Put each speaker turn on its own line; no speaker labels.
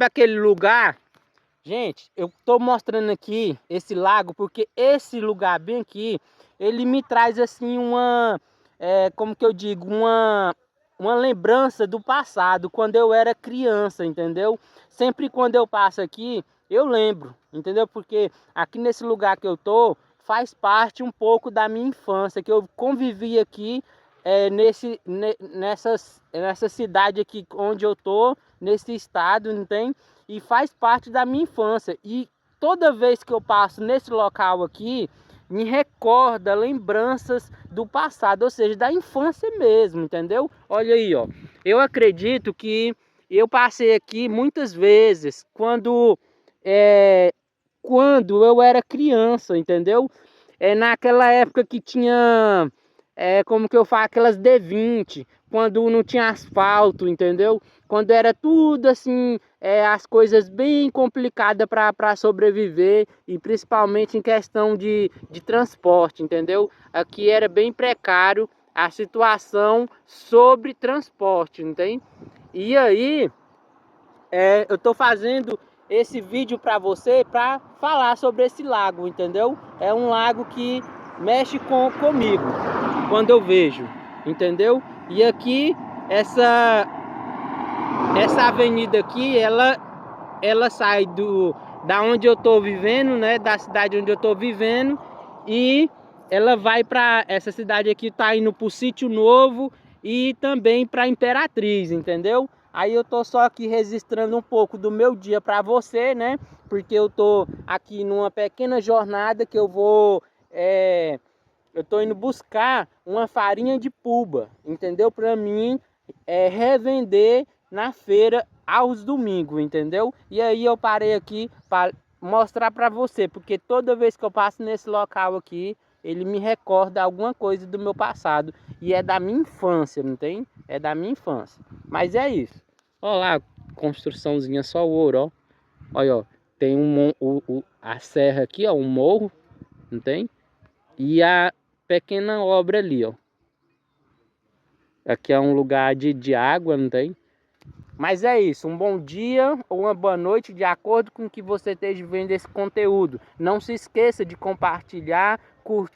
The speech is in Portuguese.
aquele lugar, gente, eu tô mostrando aqui esse lago porque esse lugar bem aqui, ele me traz assim como que eu digo, uma lembrança do passado, quando eu era criança, entendeu? Sempre quando eu passo aqui, eu lembro, entendeu? Porque aqui nesse lugar que eu tô, faz parte um pouco da minha infância, que eu convivi aqui nessa cidade aqui onde eu tô, nesse estado, não tem? E faz parte da minha infância. E toda vez que eu passo nesse local aqui, me recorda lembranças do passado, ou seja, da infância mesmo, entendeu? Olha aí, ó. Eu acredito que eu passei aqui muitas vezes quando eu era criança, entendeu? Naquela época que tinha, como que eu falo, aquelas D20, quando não tinha asfalto, entendeu? Quando era tudo assim, as coisas bem complicadas para sobreviver, e principalmente em questão de transporte, entendeu? Aqui era bem precário a situação sobre transporte, entende? E aí, eu tô fazendo esse vídeo para você para falar sobre esse lago, entendeu? É um lago que mexe comigo quando eu vejo, entendeu? E aqui essa avenida aqui, ela sai da onde eu tô vivendo, né, da cidade onde eu tô vivendo, e ela vai para essa cidade aqui, tá indo pro Sítio Novo e também para Imperatriz, entendeu? Aí eu tô só aqui registrando um pouco do meu dia para você, né? Porque eu tô aqui numa pequena jornada que eu tô indo buscar uma farinha de puba, entendeu? Para mim revender na feira aos domingos, entendeu? E aí eu parei aqui para mostrar para você, porque toda vez que eu passo nesse local aqui, ele me recorda alguma coisa do meu passado, e é da minha infância, não tem? É da minha infância. Mas é isso. Olha lá, construçãozinha só ouro, ó. Olha, ó, tem a serra aqui, ó, um morro, não tem? E a pequena obra ali, ó. Aqui é um lugar de água, não tem? Mas é isso, um bom dia ou uma boa noite, de acordo com o que você esteja vendo esse conteúdo. Não se esqueça de compartilhar, curtir.